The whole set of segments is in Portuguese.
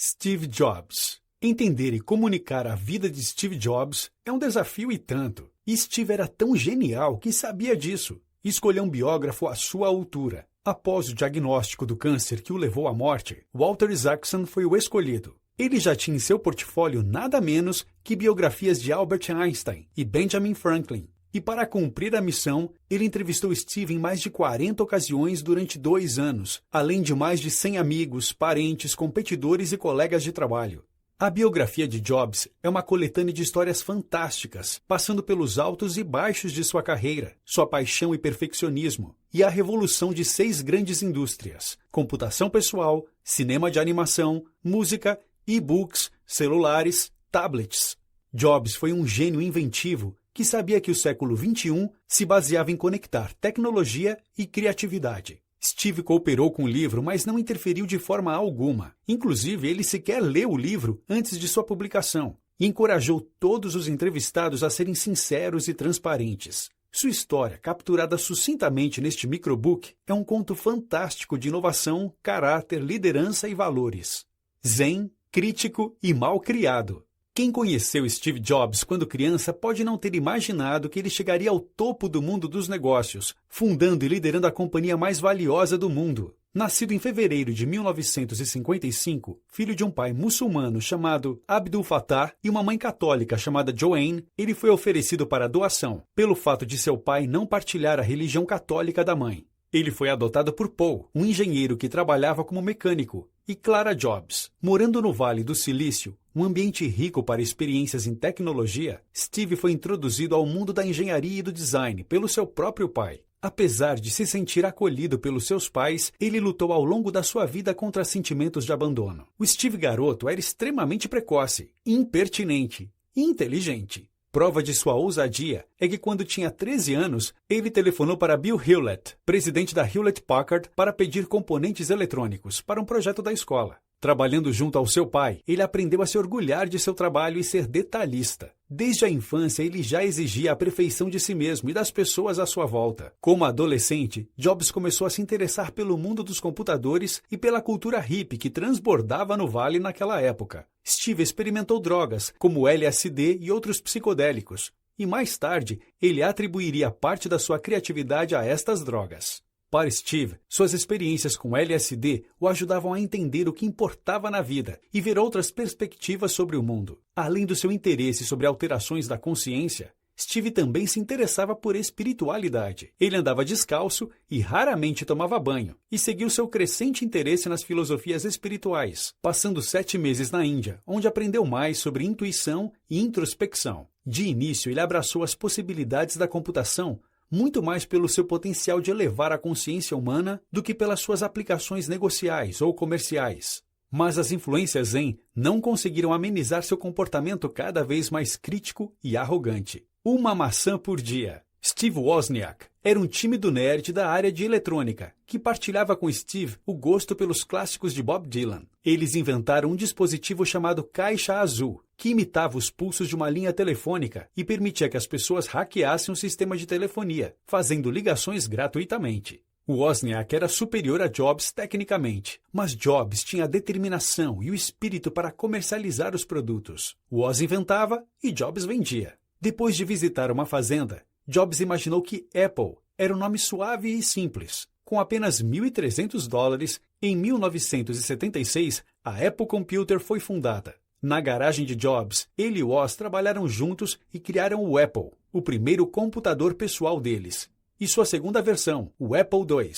Steve Jobs. Entender e comunicar a vida de Steve Jobs é um desafio e tanto. E Steve era tão genial que sabia disso. Escolheu um biógrafo à sua altura. Após o diagnóstico do câncer que o levou à morte, Walter Isaacson foi o escolhido. Ele já tinha em seu portfólio nada menos que biografias de Albert Einstein e Benjamin Franklin. E para cumprir a missão, ele entrevistou Steve em mais de 40 ocasiões durante 2 anos, além de mais de 100 amigos, parentes, competidores e colegas de trabalho. A biografia de Jobs é uma coletânea de histórias fantásticas, passando pelos altos e baixos de sua carreira, sua paixão e perfeccionismo, e a revolução de 6 grandes indústrias: computação pessoal, cinema de animação, música, e-books, celulares, tablets. Jobs foi um gênio inventivo que sabia que o século XXI se baseava em conectar tecnologia e criatividade. Steve cooperou com o livro, mas não interferiu de forma alguma. Inclusive, ele sequer leu o livro antes de sua publicação e encorajou todos os entrevistados a serem sinceros e transparentes. Sua história, capturada sucintamente neste microbook, é um conto fantástico de inovação, caráter, liderança e valores. Zen, crítico e mal criado. Quem conheceu Steve Jobs quando criança pode não ter imaginado que ele chegaria ao topo do mundo dos negócios, fundando e liderando a companhia mais valiosa do mundo. Nascido em fevereiro de 1955, filho de um pai muçulmano chamado Abdul Fattah e uma mãe católica chamada Joanne, ele foi oferecido para doação, pelo fato de seu pai não partilhar a religião católica da mãe. Ele foi adotado por Paul, um engenheiro que trabalhava como mecânico, e Clara Jobs. Morando no Vale do Silício, um ambiente rico para experiências em tecnologia, Steve foi introduzido ao mundo da engenharia e do design pelo seu próprio pai. Apesar de se sentir acolhido pelos seus pais, ele lutou ao longo da sua vida contra sentimentos de abandono. O Steve garoto era extremamente precoce, impertinente e inteligente. Prova de sua ousadia é que quando tinha 13 anos, ele telefonou para Bill Hewlett, presidente da Hewlett-Packard, para pedir componentes eletrônicos para um projeto da escola. Trabalhando junto ao seu pai, ele aprendeu a se orgulhar de seu trabalho e ser detalhista. Desde a infância, ele já exigia a perfeição de si mesmo e das pessoas à sua volta. Como adolescente, Jobs começou a se interessar pelo mundo dos computadores e pela cultura hippie que transbordava no Vale naquela época. Steve experimentou drogas, como LSD e outros psicodélicos, e mais tarde, ele atribuiria parte da sua criatividade a estas drogas. Para Steve, suas experiências com LSD o ajudavam a entender o que importava na vida e ver outras perspectivas sobre o mundo. Além do seu interesse sobre alterações da consciência, Steve também se interessava por espiritualidade. Ele andava descalço e raramente tomava banho, e seguiu seu crescente interesse nas filosofias espirituais, passando 7 meses na Índia, onde aprendeu mais sobre intuição e introspecção. De início, ele abraçou as possibilidades da computação muito mais pelo seu potencial de elevar a consciência humana do que pelas suas aplicações negociais ou comerciais. Mas as influências Zen não conseguiram amenizar seu comportamento cada vez mais crítico e arrogante. Uma maçã por dia. Steve Wozniak era um tímido nerd da área de eletrônica, que partilhava com Steve o gosto pelos clássicos de Bob Dylan. Eles inventaram um dispositivo chamado Caixa Azul, que imitava os pulsos de uma linha telefônica e permitia que as pessoas hackeassem o sistema de telefonia, fazendo ligações gratuitamente. Wozniak era superior a Jobs tecnicamente, mas Jobs tinha a determinação e o espírito para comercializar os produtos. Woz inventava e Jobs vendia. Depois de visitar uma fazenda, Jobs imaginou que Apple era um nome suave e simples. Com apenas $1.300, em 1976, a Apple Computer foi fundada. Na garagem de Jobs, ele e Woz trabalharam juntos e criaram o Apple, o primeiro computador pessoal deles, e sua segunda versão, o Apple II.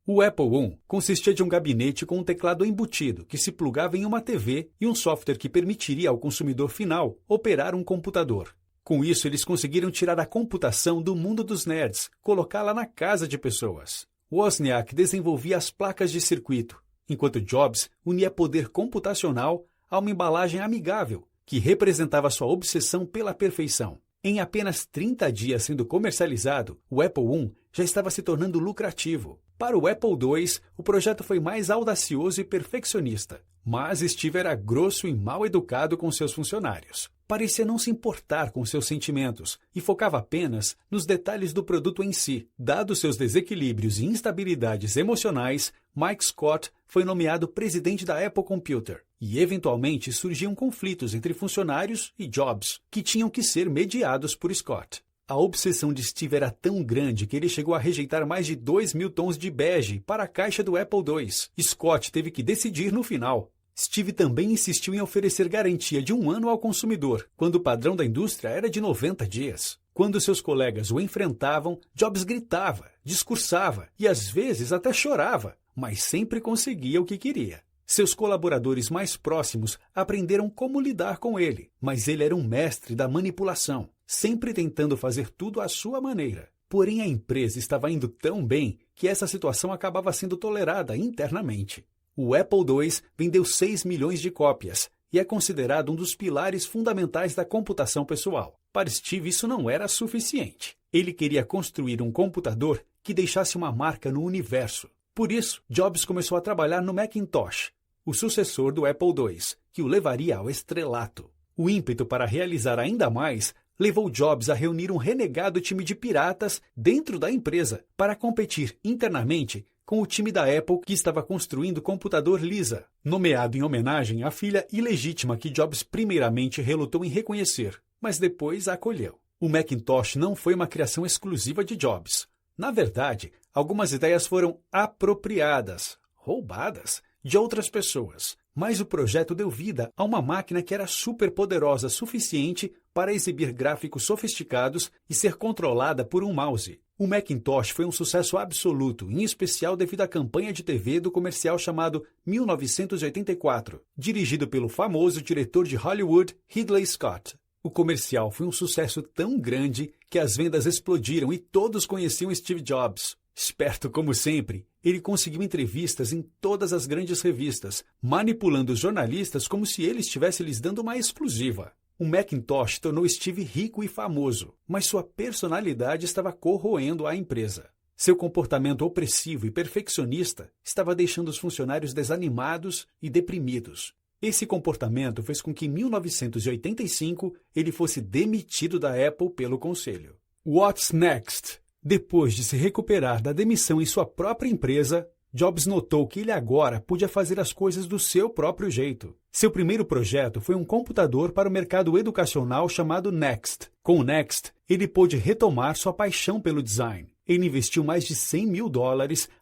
O Apple I consistia de um gabinete com um teclado embutido que se plugava em uma TV e um software que permitiria ao consumidor final operar um computador. Com isso, eles conseguiram tirar a computação do mundo dos nerds, colocá-la na casa de pessoas. Wozniak desenvolvia as placas de circuito, enquanto Jobs unia poder computacional a uma embalagem amigável, que representava sua obsessão pela perfeição. Em apenas 30 dias sendo comercializado, o Apple I já estava se tornando lucrativo. Para o Apple II, o projeto foi mais audacioso e perfeccionista, mas Steve era grosso e mal educado com seus funcionários. Parecia não se importar com seus sentimentos e focava apenas nos detalhes do produto em si. Dados seus desequilíbrios e instabilidades emocionais, Mike Scott foi nomeado presidente da Apple Computer e, eventualmente, surgiam conflitos entre funcionários e Jobs, que tinham que ser mediados por Scott. A obsessão de Steve era tão grande que ele chegou a rejeitar mais de 2.000 tons de bege para a caixa do Apple II. Scott teve que decidir no final. Steve também insistiu em oferecer garantia de 1 ano ao consumidor, quando o padrão da indústria era de 90 dias. Quando seus colegas o enfrentavam, Jobs gritava, discursava e às vezes até chorava, mas sempre conseguia o que queria. Seus colaboradores mais próximos aprenderam como lidar com ele, mas ele era um mestre da manipulação, sempre tentando fazer tudo à sua maneira. Porém, a empresa estava indo tão bem que essa situação acabava sendo tolerada internamente. O Apple II vendeu 6 milhões de cópias e é considerado um dos pilares fundamentais da computação pessoal. Para Steve, isso não era suficiente. Ele queria construir um computador que deixasse uma marca no universo. Por isso, Jobs começou a trabalhar no Macintosh, o sucessor do Apple II, que o levaria ao estrelato. O ímpeto para realizar ainda mais levou Jobs a reunir um renegado time de piratas dentro da empresa para competir internamente com o time da Apple que estava construindo o computador Lisa, nomeado em homenagem à filha ilegítima que Jobs primeiramente relutou em reconhecer, mas depois a acolheu. O Macintosh não foi uma criação exclusiva de Jobs. Na verdade, algumas ideias foram apropriadas, roubadas, de outras pessoas, mas o projeto deu vida a uma máquina que era superpoderosa suficiente para exibir gráficos sofisticados e ser controlada por um mouse. O Macintosh foi um sucesso absoluto, em especial devido à campanha de TV do comercial chamado 1984, dirigido pelo famoso diretor de Hollywood, Ridley Scott. O comercial foi um sucesso tão grande que as vendas explodiram e todos conheciam Steve Jobs. Esperto como sempre, ele conseguiu entrevistas em todas as grandes revistas, manipulando os jornalistas como se ele estivesse lhes dando uma exclusiva. O Macintosh tornou Steve rico e famoso, mas sua personalidade estava corroendo a empresa. Seu comportamento opressivo e perfeccionista estava deixando os funcionários desanimados e deprimidos. Esse comportamento fez com que em 1985 ele fosse demitido da Apple pelo conselho. What's next? Depois de se recuperar da demissão em sua própria empresa, Jobs notou que ele agora podia fazer as coisas do seu próprio jeito. Seu primeiro projeto foi um computador para o mercado educacional chamado Next. Com o Next, ele pôde retomar sua paixão pelo design. Ele investiu mais de $100 mil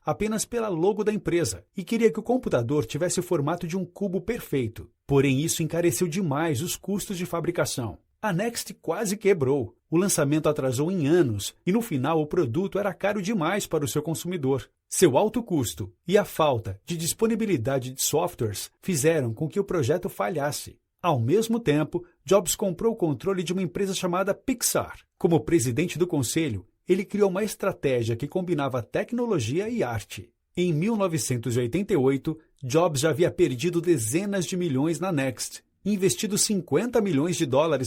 apenas pela logo da empresa e queria que o computador tivesse o formato de um cubo perfeito. Porém, isso encareceu demais os custos de fabricação. A Next quase quebrou. O lançamento atrasou em anos e, no final, o produto era caro demais para o seu consumidor. Seu alto custo e a falta de disponibilidade de softwares fizeram com que o projeto falhasse. Ao mesmo tempo, Jobs comprou o controle de uma empresa chamada Pixar. Como presidente do conselho, ele criou uma estratégia que combinava tecnologia e arte. Em 1988, Jobs já havia perdido dezenas de milhões na Next, investido $50 milhões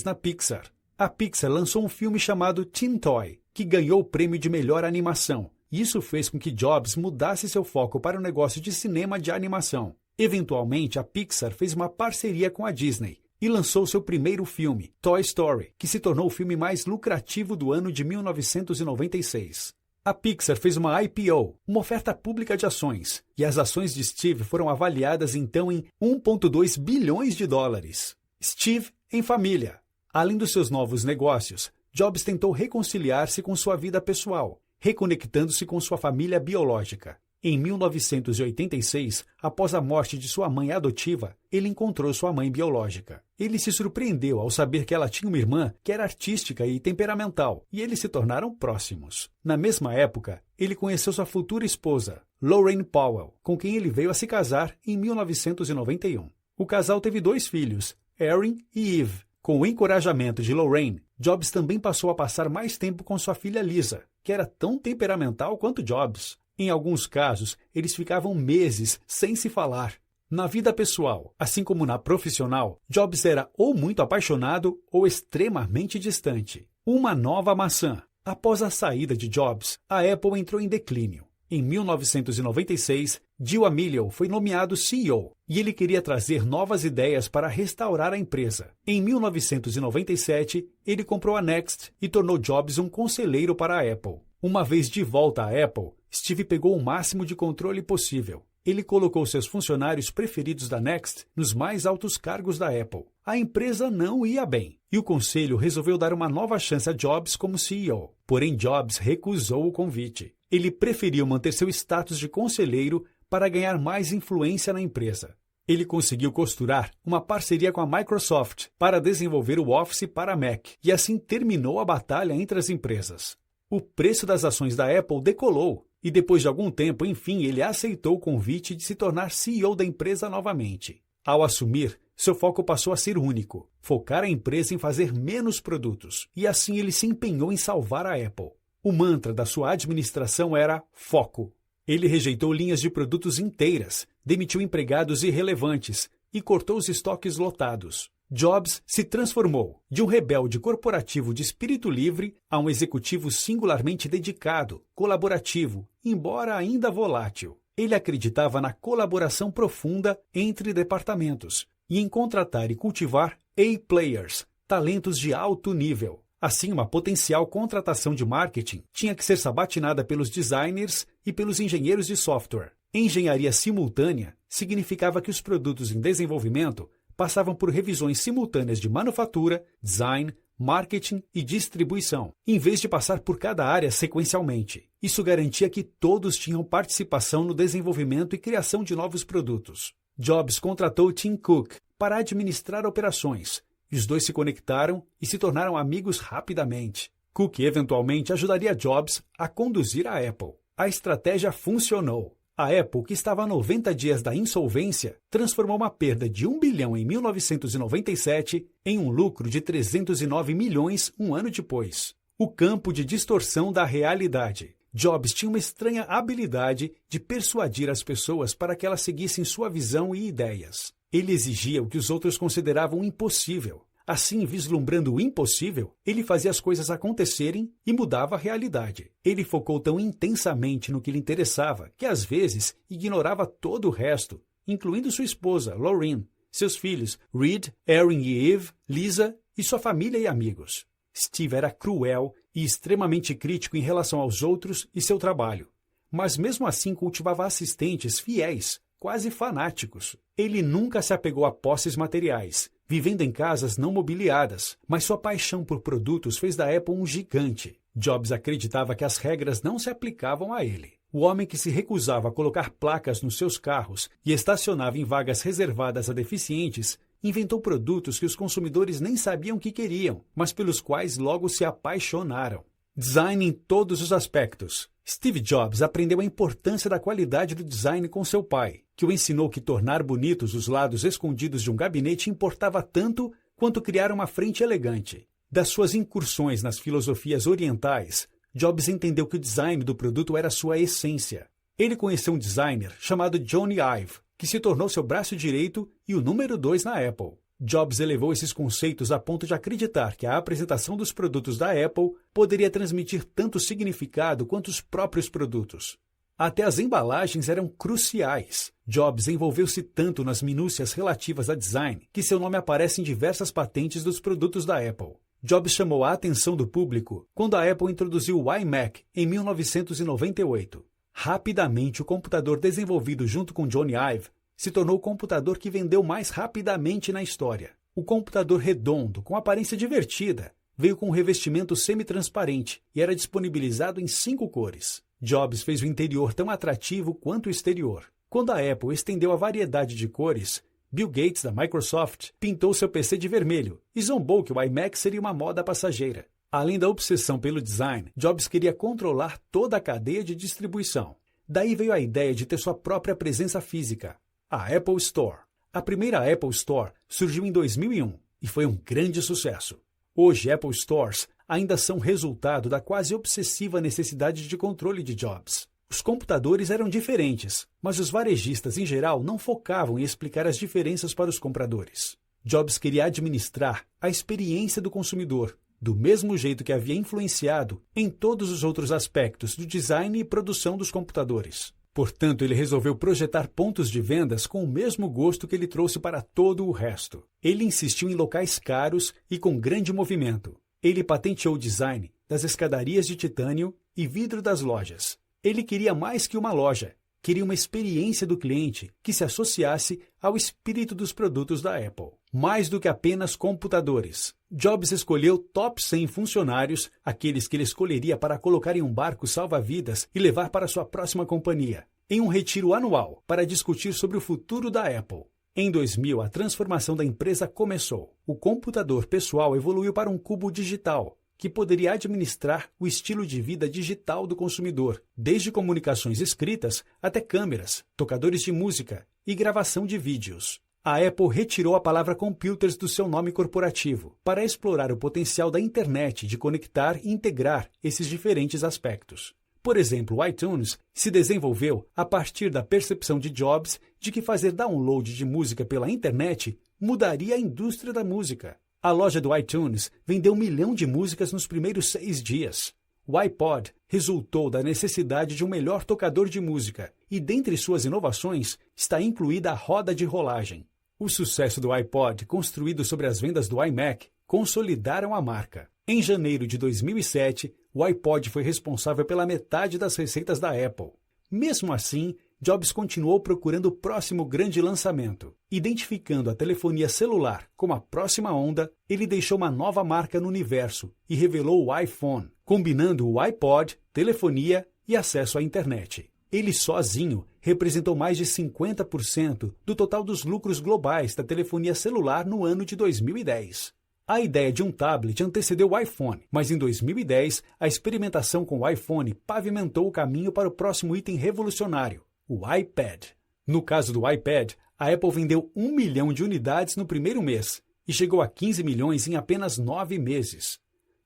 na Pixar. A Pixar lançou um filme chamado Teen Toy, que ganhou o prêmio de melhor animação. Isso fez com que Jobs mudasse seu foco para o negócio de cinema de animação. Eventualmente, a Pixar fez uma parceria com a Disney e lançou seu primeiro filme, Toy Story, que se tornou o filme mais lucrativo do ano de 1996. A Pixar fez uma IPO, uma oferta pública de ações, e as ações de Steve foram avaliadas então em $1,2 bilhões. Steve em família. Além dos seus novos negócios, Jobs tentou reconciliar-se com sua vida pessoal, reconectando-se com sua família biológica. Em 1986, após a morte de sua mãe adotiva, ele encontrou sua mãe biológica. Ele se surpreendeu ao saber que ela tinha uma irmã que era artística e temperamental, e eles se tornaram próximos. Na mesma época, ele conheceu sua futura esposa, Laurene Powell, com quem ele veio a se casar em 1991. O casal teve 2 filhos, Erin e Eve. Com o encorajamento de Laurene, Jobs também passou a passar mais tempo com sua filha Lisa, que era tão temperamental quanto Jobs. Em alguns casos, eles ficavam meses sem se falar. Na vida pessoal, assim como na profissional, Jobs era ou muito apaixonado ou extremamente distante. Uma nova maçã. Após a saída de Jobs, a Apple entrou em declínio. Em 1996, Gil Amelio foi nomeado CEO e ele queria trazer novas ideias para restaurar a empresa. Em 1997, ele comprou a Next e tornou Jobs um conselheiro para a Apple. Uma vez de volta à Apple, Steve pegou o máximo de controle possível. Ele colocou seus funcionários preferidos da Next nos mais altos cargos da Apple. A empresa não ia bem, e o conselho resolveu dar uma nova chance a Jobs como CEO. Porém, Jobs recusou o convite. Ele preferiu manter seu status de conselheiro para ganhar mais influência na empresa. Ele conseguiu costurar uma parceria com a Microsoft para desenvolver o Office para Mac, e assim terminou a batalha entre as empresas. O preço das ações da Apple decolou, e depois de algum tempo, enfim, ele aceitou o convite de se tornar CEO da empresa novamente. Ao assumir, seu foco passou a ser único, focar a empresa em fazer menos produtos, e assim ele se empenhou em salvar a Apple. O mantra da sua administração era foco. Ele rejeitou linhas de produtos inteiras, demitiu empregados irrelevantes e cortou os estoques lotados. Jobs se transformou de um rebelde corporativo de espírito livre a um executivo singularmente dedicado, colaborativo, embora ainda volátil. Ele acreditava na colaboração profunda entre departamentos e em contratar e cultivar A-players, talentos de alto nível. Assim, uma potencial contratação de marketing tinha que ser sabatinada pelos designers e pelos engenheiros de software. Engenharia simultânea significava que os produtos em desenvolvimento passavam por revisões simultâneas de manufatura, design, marketing e distribuição, em vez de passar por cada área sequencialmente. Isso garantia que todos tinham participação no desenvolvimento e criação de novos produtos. Jobs contratou Tim Cook para administrar operações, e os dois se conectaram e se tornaram amigos rapidamente. Cook eventualmente ajudaria Jobs a conduzir a Apple. A estratégia funcionou. A Apple, que estava a 90 dias da insolvência, transformou uma perda de 1 bilhão em 1997 em um lucro de 309 milhões um ano depois. O campo de distorção da realidade. Jobs tinha uma estranha habilidade de persuadir as pessoas para que elas seguissem sua visão e ideias. Ele exigia o que os outros consideravam impossível. Assim, vislumbrando o impossível, ele fazia as coisas acontecerem e mudava a realidade. Ele focou tão intensamente no que lhe interessava que, às vezes, ignorava todo o resto, incluindo sua esposa, Laureen, seus filhos, Reed, Erin e Eve, Lisa e sua família e amigos. Steve era cruel e extremamente crítico em relação aos outros e seu trabalho, mas mesmo assim cultivava assistentes fiéis, quase fanáticos. Ele nunca se apegou a posses materiais, vivendo em casas não mobiliadas, mas sua paixão por produtos fez da Apple um gigante. Jobs acreditava que as regras não se aplicavam a ele. O homem que se recusava a colocar placas nos seus carros e estacionava em vagas reservadas a deficientes, inventou produtos que os consumidores nem sabiam que queriam, mas pelos quais logo se apaixonaram. Design em todos os aspectos. Steve Jobs aprendeu a importância da qualidade do design com seu pai, que o ensinou que tornar bonitos os lados escondidos de um gabinete importava tanto quanto criar uma frente elegante. Das suas incursões nas filosofias orientais, Jobs entendeu que o design do produto era sua essência. Ele conheceu um designer chamado Jony Ive, que se tornou seu braço direito e o número 2 na Apple. Jobs elevou esses conceitos a ponto de acreditar que a apresentação dos produtos da Apple poderia transmitir tanto significado quanto os próprios produtos. Até as embalagens eram cruciais. Jobs envolveu-se tanto nas minúcias relativas a design que seu nome aparece em diversas patentes dos produtos da Apple. Jobs chamou a atenção do público quando a Apple introduziu o iMac em 1998. Rapidamente, o computador desenvolvido junto com Jony Ive se tornou o computador que vendeu mais rapidamente na história. O computador redondo, com aparência divertida, veio com um revestimento semi-transparente e era disponibilizado em 5 cores. Jobs fez o interior tão atrativo quanto o exterior. Quando a Apple estendeu a variedade de cores, Bill Gates, da Microsoft, pintou seu PC de vermelho e zombou que o iMac seria uma moda passageira. Além da obsessão pelo design, Jobs queria controlar toda a cadeia de distribuição. Daí veio a ideia de ter sua própria presença física, a Apple Store. A primeira Apple Store surgiu em 2001 e foi um grande sucesso. Hoje, Apple Stores ainda são resultado da quase obsessiva necessidade de controle de Jobs. Os computadores eram diferentes, mas os varejistas em geral não focavam em explicar as diferenças para os compradores. Jobs queria administrar a experiência do consumidor do mesmo jeito que havia influenciado em todos os outros aspectos do design e produção dos computadores. Portanto, ele resolveu projetar pontos de vendas com o mesmo gosto que ele trouxe para todo o resto. Ele insistiu em locais caros e com grande movimento. Ele patenteou o design das escadarias de titânio e vidro das lojas. Ele queria mais que uma loja. Queria uma experiência do cliente que se associasse ao espírito dos produtos da Apple. Mais do que apenas computadores. Jobs escolheu top 100 funcionários, aqueles que ele escolheria para colocar em um barco salva-vidas e levar para sua próxima companhia, em um retiro anual para discutir sobre o futuro da Apple. Em 2000, a transformação da empresa começou. O computador pessoal evoluiu para um cubo digital, que poderia administrar o estilo de vida digital do consumidor, desde comunicações escritas até câmeras, tocadores de música e gravação de vídeos. A Apple retirou a palavra computers do seu nome corporativo para explorar o potencial da internet de conectar e integrar esses diferentes aspectos. Por exemplo, o iTunes se desenvolveu a partir da percepção de Jobs de que fazer download de música pela internet mudaria a indústria da música. A loja do iTunes vendeu 1 milhão de músicas nos primeiros 6 dias. O iPod resultou da necessidade de um melhor tocador de música e, dentre suas inovações, está incluída a roda de rolagem. O sucesso do iPod, construído sobre as vendas do iMac, consolidaram a marca. Em janeiro de 2007, o iPod foi responsável pela metade das receitas da Apple. Mesmo assim, Jobs continuou procurando o próximo grande lançamento. Identificando a telefonia celular como a próxima onda, ele deixou uma nova marca no universo e revelou o iPhone, combinando o iPod, telefonia e acesso à internet. Ele sozinho representou mais de 50% do total dos lucros globais da telefonia celular no ano de 2010. A ideia de um tablet antecedeu o iPhone, mas em 2010, a experimentação com o iPhone pavimentou o caminho para o próximo item revolucionário, o iPad. No caso do iPad, a Apple vendeu 1 milhão de unidades no primeiro mês e chegou a 15 milhões em apenas 9 meses.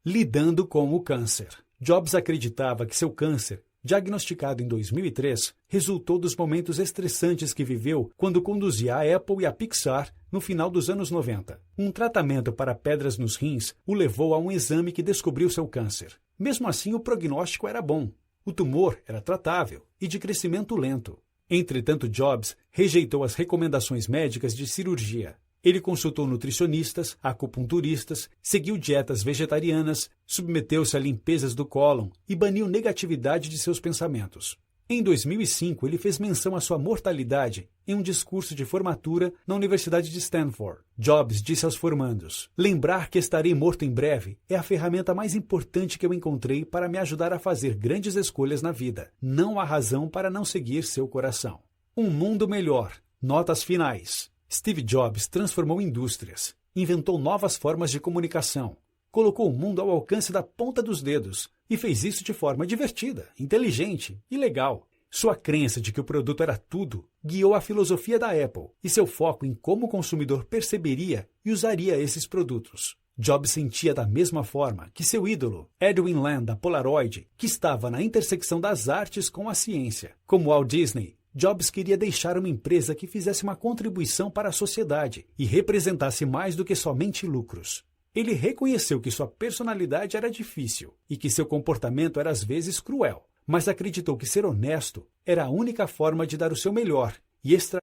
Lidando com o câncer. Jobs acreditava que seu câncer, diagnosticado em 2003, resultou dos momentos estressantes que viveu quando conduzia a Apple e a Pixar no final dos anos 90. Um tratamento para pedras nos rins o levou a um exame que descobriu seu câncer. Mesmo assim, o prognóstico era bom. O tumor era tratável e de crescimento lento. Entretanto, Jobs rejeitou as recomendações médicas de cirurgia. Ele consultou nutricionistas, acupunturistas, seguiu dietas vegetarianas, submeteu-se a limpezas do cólon e baniu negatividade de seus pensamentos. Em 2005, ele fez menção à sua mortalidade em um discurso de formatura na Universidade de Stanford. Jobs disse aos formandos: "Lembrar que estarei morto em breve é a ferramenta mais importante que eu encontrei para me ajudar a fazer grandes escolhas na vida. Não há razão para não seguir seu coração." Um mundo melhor. Notas finais. Steve Jobs transformou indústrias, inventou novas formas de comunicação, colocou o mundo ao alcance da ponta dos dedos e fez isso de forma divertida, inteligente e legal. Sua crença de que o produto era tudo guiou a filosofia da Apple e seu foco em como o consumidor perceberia e usaria esses produtos. Jobs sentia da mesma forma que seu ídolo, Edwin Land, da Polaroid, que estava na intersecção das artes com a ciência. Como Walt Disney, Jobs queria deixar uma empresa que fizesse uma contribuição para a sociedade e representasse mais do que somente lucros. Ele reconheceu que sua personalidade era difícil e que seu comportamento era às vezes cruel, mas acreditou que ser honesto era a única forma de dar o seu melhor e extrair